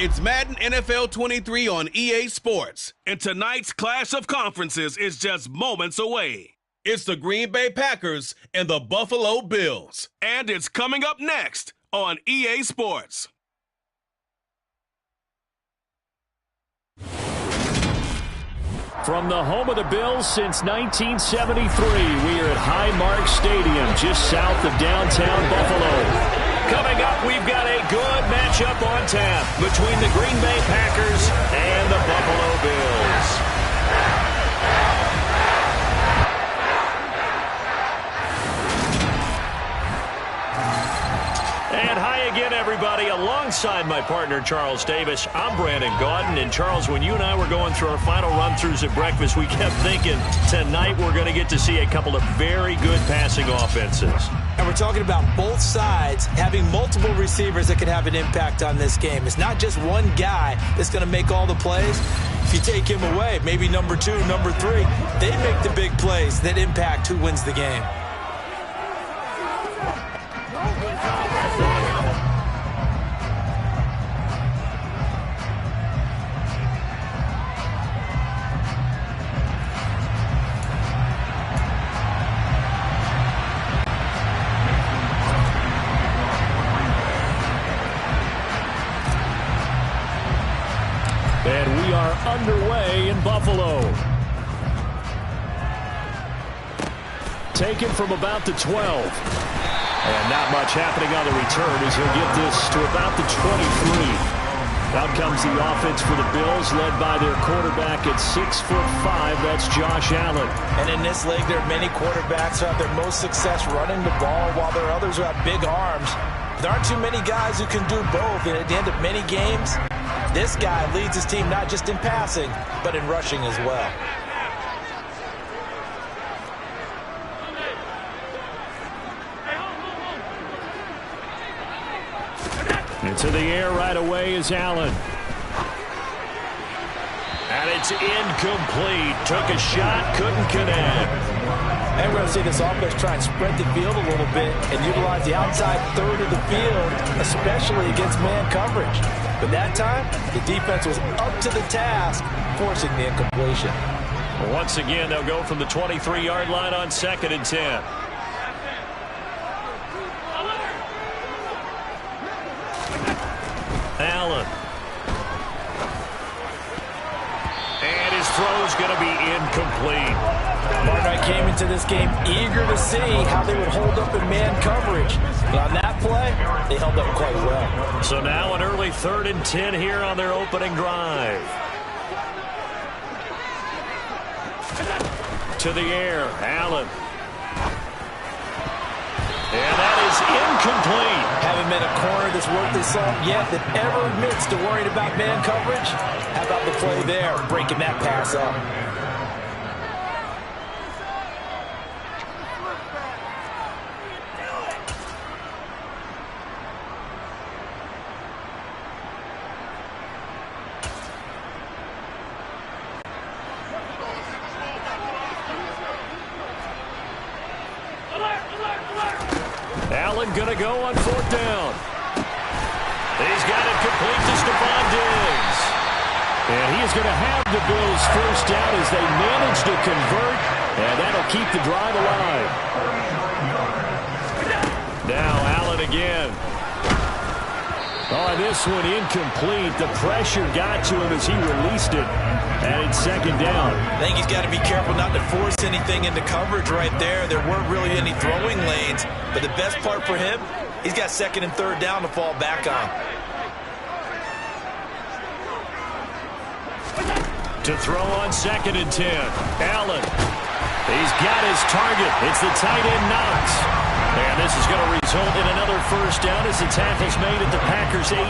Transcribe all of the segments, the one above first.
It's Madden NFL 23 on EA Sports, and tonight's clash of conferences is just moments away. It's the Green Bay Packers and the Buffalo Bills, and it's coming up next on EA Sports. From the home of the Bills since 1973, we are at Highmark Stadium, just south of downtown Buffalo. Coming up, we've got a good matchup on tap between the Green Bay Packers and the Buffalo Bills. And hi again, everybody. Alongside my partner, Charles Davis, I'm Brandon Gaudin. And Charles, when you and I were going through our final run-throughs at breakfast, we kept thinking tonight we're going to get to see a couple of very good passing offenses. And we're talking about both sides having multiple receivers that can have an impact on this game. It's not just one guy that's going to make all the plays. If you take him away, maybe number 2, number 3, they make the big plays that impact who wins the game. And we are underway in Buffalo. Taken from about the 12. And not much happening on the return as he'll get this to about the 23. Out comes the offense for the Bills, led by their quarterback at 6'5". That's Josh Allen. And in this league, there are many quarterbacks who have their most success running the ball, while there are others who have big arms. There aren't too many guys who can do both, and at the end of many games, this guy leads his team not just in passing, but in rushing as well. Into the air right away is Allen. And it's incomplete. Took a shot, couldn't connect. And we're going to see this offense try and spread the field a little bit and utilize the outside third of the field, especially against man coverage. But that time, the defense was up to the task, forcing the incompletion. Once again, they'll go from the 23-yard line on 2nd and 10. Allen. And his throw's going to be incomplete. Martin came into this game eager to see how they would hold up in man coverage. But on that play, they held up quite well. So now an early 3rd and 10 here on their opening drive. To the air, Allen. And that is incomplete. Haven't been a corner that's worth his salt yet that ever admits to worrying about man coverage. How about the play there, breaking that pass up? Allen going to go on 4th down. He's got it complete to Stephon Diggs. And he is going to have the Bills' 1st down as they manage to convert, and that'll keep the drive alive. Now Allen again. Oh, this one incomplete. The pressure got to him as he released it. And it's 2nd down. I think he's got to be careful not to force anything into coverage right there. There weren't really any throwing lanes. But the best part for him, he's got 2nd and 3rd down to fall back on. To throw on 2nd and 10. Allen. He's got his target. It's the tight end Knox. And this is going to result in another 1st down as the tackle's made at the Packers' 18.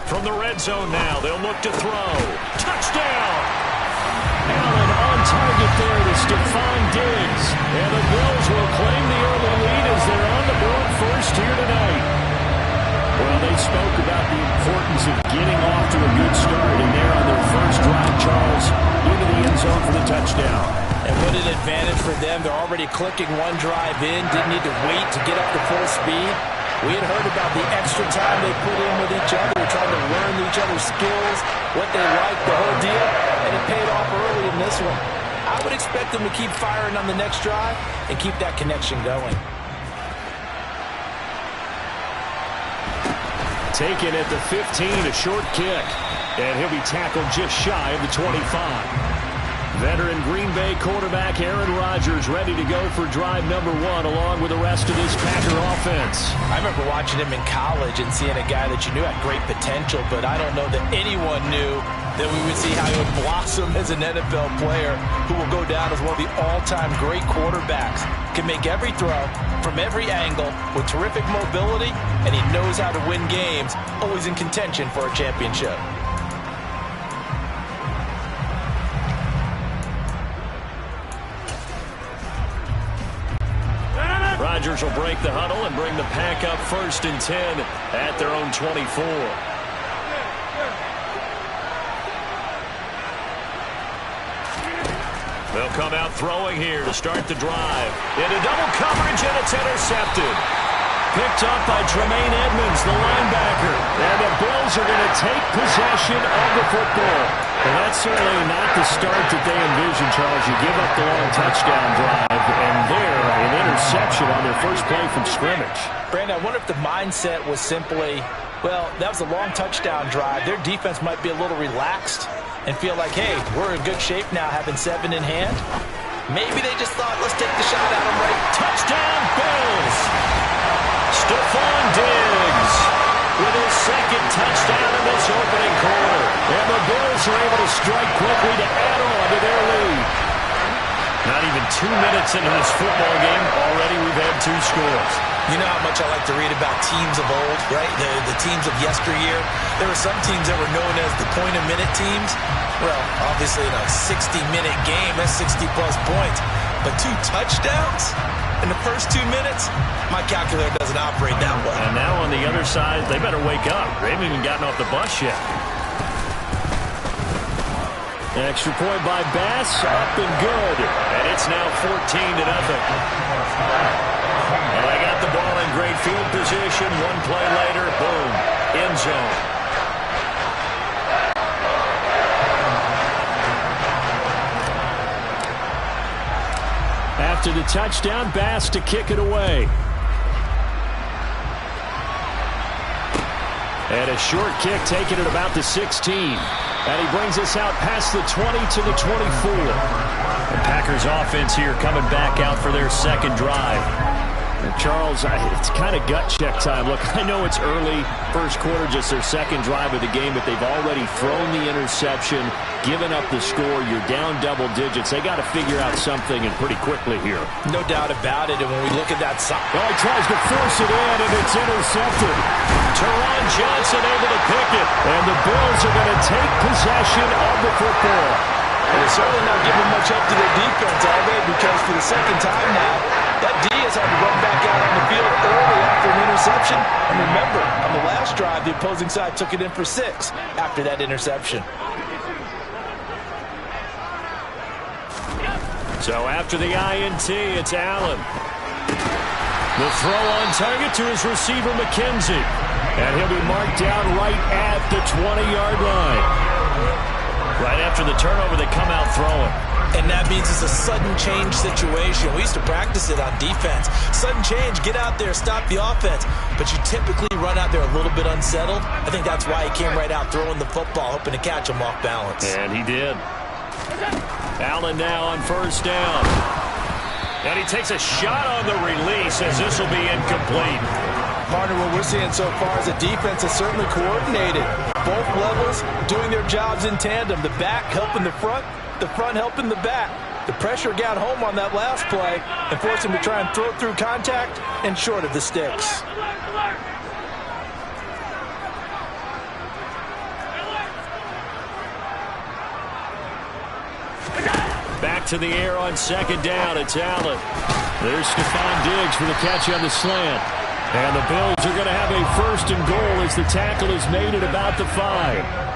From the red zone now, they'll look to throw. Touchdown! Allen on target there to Stephon Diggs. And the Bills will claim the early lead as they're on the board first here tonight. Well, they spoke about the importance of getting off to a good start, and they're on their first drive, Charles, into the end zone for the touchdown. And Good an advantage for them. They're already clicking one drive in. Didn't need to wait to get up to full speed. We had heard about the extra time they put in with each other, trying to learn each other's skills, what they like, the whole deal, and it paid off early in this one. I would expect them to keep firing on the next drive and keep that connection going. Taken at the 15, a short kick. And he'll be tackled just shy of the 25. Veteran Green Bay quarterback Aaron Rodgers ready to go for drive number 1 along with the rest of this Packer offense. I remember watching him in college and seeing a guy that you knew had great potential, but I don't know that anyone knew that we would see how he would blossom as an NFL player who will go down as one of the all-time great quarterbacks. Can make every throw from every angle with terrific mobility, and he knows how to win games, always in contention for a championship. Rodgers will break the huddle and bring the Pack up 1st and 10 at their own 24. They'll come out throwing here to start the drive. Into double coverage, and it's intercepted. Picked up by Tremaine Edmonds, the linebacker. And the Bills are going to take possession of the football. And that's certainly not the start that they envisioned, Charles. You give up the long touchdown drive, and there, an interception on their first play from scrimmage. Brandon, I wonder if the mindset was simply, well, that was a long touchdown drive. Their defense might be a little relaxed and feel like, hey, we're in good shape now, having 7 in hand. Maybe they just thought, let's take the shot at them right. Touchdown, Bills! Stephon Diggs with his 2nd touchdown in this opening quarter. And the Bills are able to strike quickly to add on to their lead. Not even 2 minutes into this football game, already we've had 2 scores. You know how much I like to read about teams of old, right? The teams of yesteryear. There were some teams that were known as the point-a-minute teams. Well, obviously in a 60-minute game, that's 60-plus points. But 2 touchdowns in the first 2 minutes? My calculator doesn't operate that way. And now on the other side, they better wake up. They haven't even gotten off the bus yet. Extra point by Bass, up and good. And it's now 14-0. And they got the ball in great field position. 1 play later, boom, end zone. After the touchdown, Bass to kick it away. And a short kick taken at about the 16. And he brings us out past the 20 to the 24. The Packers offense here coming back out for their 2nd drive. And Charles, it's kind of gut check time. Look, I know it's early, first quarter, just their 2nd drive of the game, but they've already thrown the interception, given up the score. You're down double digits. They got to figure out something, and pretty quickly here. No doubt about it. And when we look at that side, he tries to force it in, and it's intercepted. Teron Johnson able to pick it, and the Bills are going to take possession of the football. And they're certainly not giving much up to their defense, are they? Because for the 2nd time now, that D has had to run back out on the field early after an interception. And remember, on the last drive, the opposing side took it in for 6 after that interception. So after the INT, it's Allen. The throw on target to his receiver, McKenzie. And he'll be marked down right at the 20-yard line. Right after the turnover, they come out throwing. And that means it's a sudden change situation. We used to practice it on defense. Sudden change, get out there, stop the offense. But you typically run out there a little bit unsettled. I think that's why he came right out throwing the football, hoping to catch him off balance. And he did. Allen now on 1st down. And he takes a shot on the release as this will be incomplete. Partner, what we're seeing so far is a defense that's certainly coordinated. Both levels doing their jobs in tandem. The back helping the front helping the back. The pressure got home on that last play and forced him to try and throw through contact and short of the sticks. Back to the air on 2nd down. It's Allen. There's Stephon Diggs for the catch on the slant. And the Bills are going to have a 1st and goal as the tackle is made at about the 5.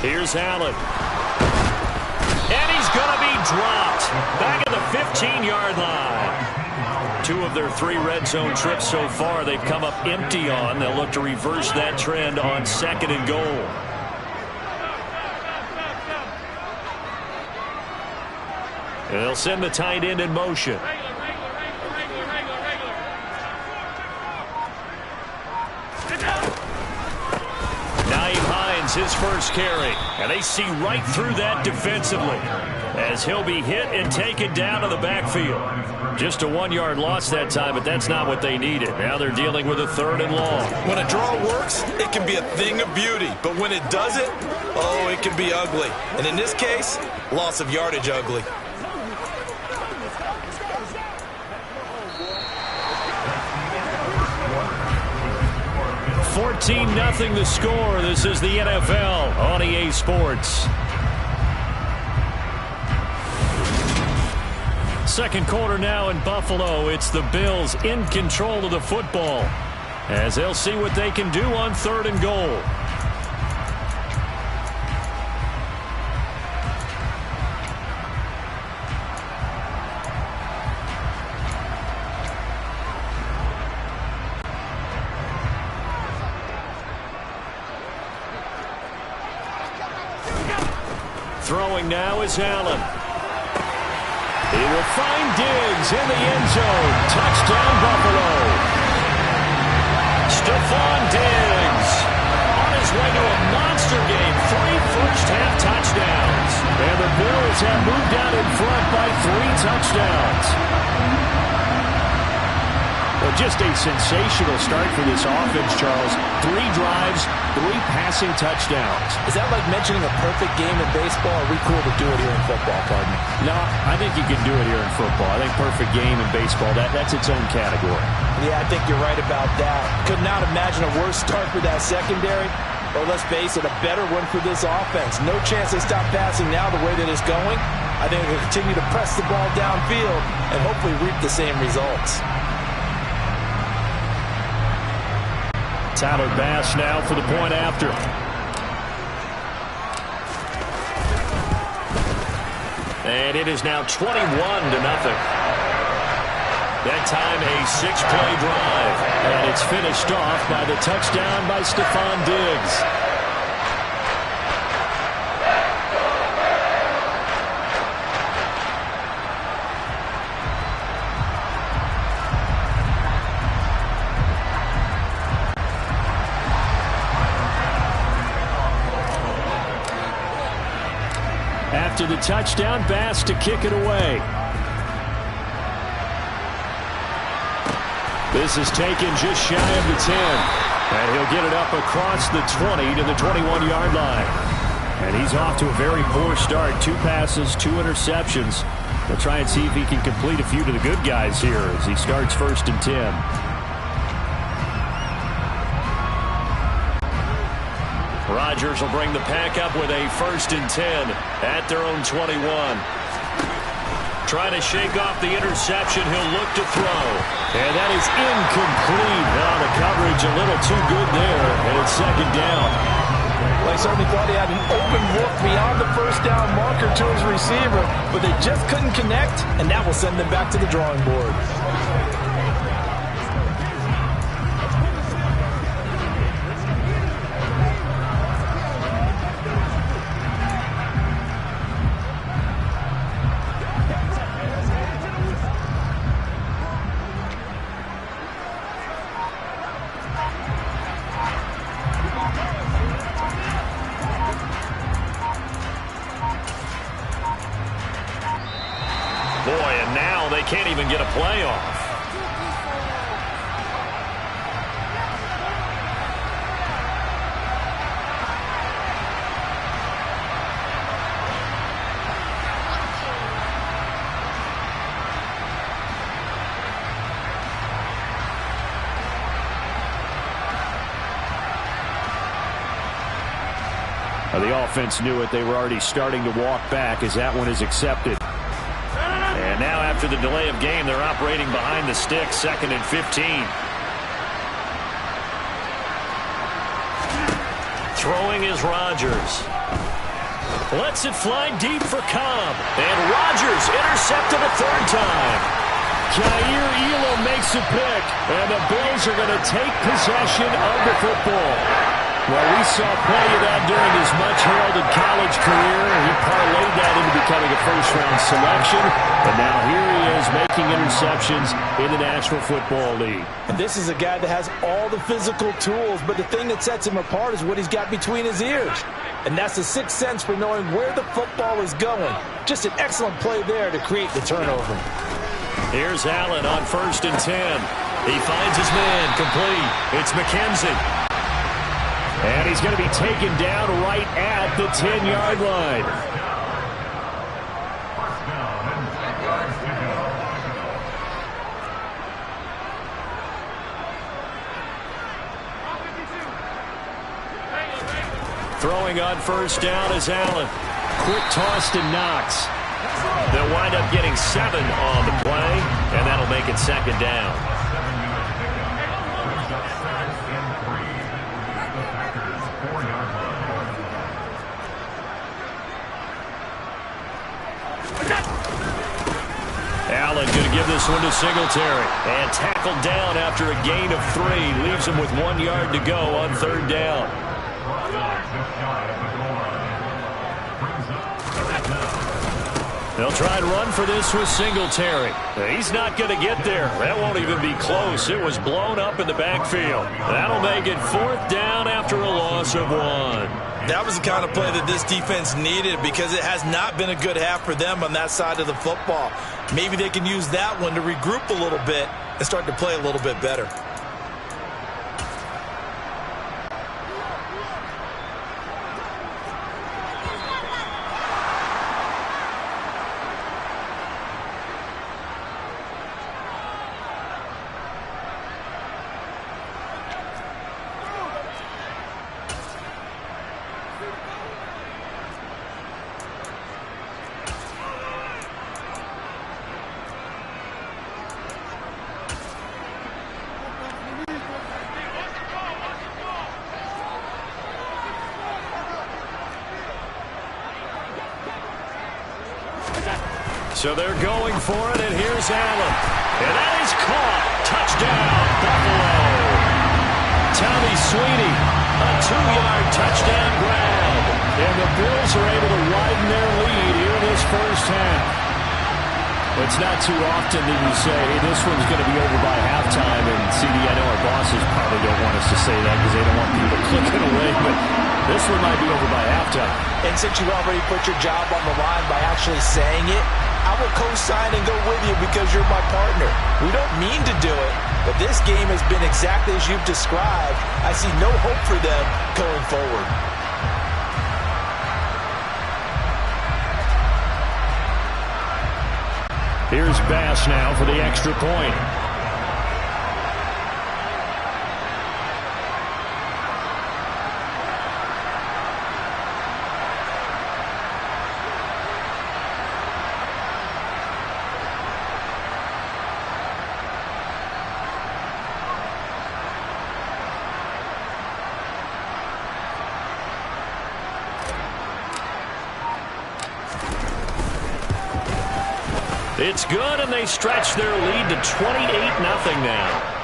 Here's Allen. And he's going to be dropped back at the 15-yard line. 2 of their 3 red zone trips so far they've come up empty on. They'll look to reverse that trend on 2nd and goal. And they'll send the tight end in motion. His first carry, and they see right through that defensively as he'll be hit and taken down to the backfield. Just a 1-yard loss that time, but that's not what they needed. Now they're dealing with a 3rd and long. When a draw works, it can be a thing of beauty, but when it doesn't, oh, it can be ugly. And in this case, loss of yardage ugly. 14-0 the score. This is the NFL on EA Sports. Second quarter now in Buffalo. It's the Bills in control of the football as they'll see what they can do on 3rd and goal. Throwing now is Allen. He will find Diggs in the end zone. Touchdown, Buffalo. Stephon Diggs on his way to a monster game. 3 first-half touchdowns. And the Bills have moved out in front by 3 touchdowns. Well, just a sensational start for this offense, Charles. 3 drives, 3 passing touchdowns. Is that like mentioning a perfect game in baseball? Or are we cool to do it here in football, pardon me? No, I think you can do it here in football. I think perfect game in baseball, that's its own category. Yeah, I think you're right about that. Could not imagine a worse start for that secondary. Or let's face it, a better one for this offense. No chance they stop passing now the way that it's going. I think they'll continue to press the ball downfield and hopefully reap the same results. Tyler Bass now for the point after. And it is now 21-0. That time a 6-play drive. And it's finished off by the touchdown by Stephon Diggs. After the touchdown, Bass to kick it away. This is taken just shy of the 10. And he'll get it up across the 20 to the 21-yard line. And he's off to a very poor start. 2 passes, 2 interceptions. We'll try and see if he can complete a few to the good guys here as he starts 1st and 10. Rodgers will bring the pack up with a 1st and 10 at their own 21. Trying to shake off the interception. He'll look to throw. And that is incomplete. Now the coverage a little too good there. And it's 2nd down. Well, I certainly thought he had an open look beyond the 1st down marker to his receiver, but they just couldn't connect, and that will send them back to the drawing board. Can't even get a play off. The offense knew it. They were already starting to walk back as that one is accepted. And now after the delay of game, they're operating behind the sticks, 2nd and 15. Throwing is Rodgers. Lets it fly deep for Cobb. And Rodgers intercepted a third time. Jair Elam makes a pick. And the Bills are going to take possession of the football. Well, we saw plenty of that during his much-heralded college career. He parlayed that into becoming a first-round selection. And now here he is making interceptions in the National Football League. And this is a guy that has all the physical tools, but the thing that sets him apart is what he's got between his ears. And that's the sixth sense for knowing where the football is going. Just an excellent play there to create the turnover. Here's Allen on 1st and 10. He finds his man complete. It's McKenzie. And he's going to be taken down right at the 10-yard line. Throwing on 1st down is Allen. Quick toss to Knox. They'll wind up getting 7 on the play, and that'll make it 2nd down. Allen going to give this one to Singletary. And tackled down after a gain of 3. Leaves him with 1 yard to go on 3rd down. They'll try and run for this with Singletary. He's not going to get there. That won't even be close. It was blown up in the backfield. That'll make it 4th down after a loss of 1. That was the kind of play that this defense needed because it has not been a good half for them on that side of the football. Maybe they can use that one to regroup a little bit and start to play a little bit better. So they're going for it, and here's Allen. And that is caught. Touchdown, Buffalo. Tommy Sweeney, a 2-yard touchdown grab. And the Bills are able to widen their lead here in this first half. It's not too often that you say, hey, this one's going to be over by halftime. And CD, I know our bosses probably don't want us to say that because they don't want people to click it away, but this one might be over by halftime. And since you already put your job on the line by actually saying it, I will co-sign and go with you because you're my partner. We don't mean to do it, but this game has been exactly as you've described. I see no hope for them going forward. Here's Bass now for the extra point. It's good, and they stretch their lead to 28-0 now.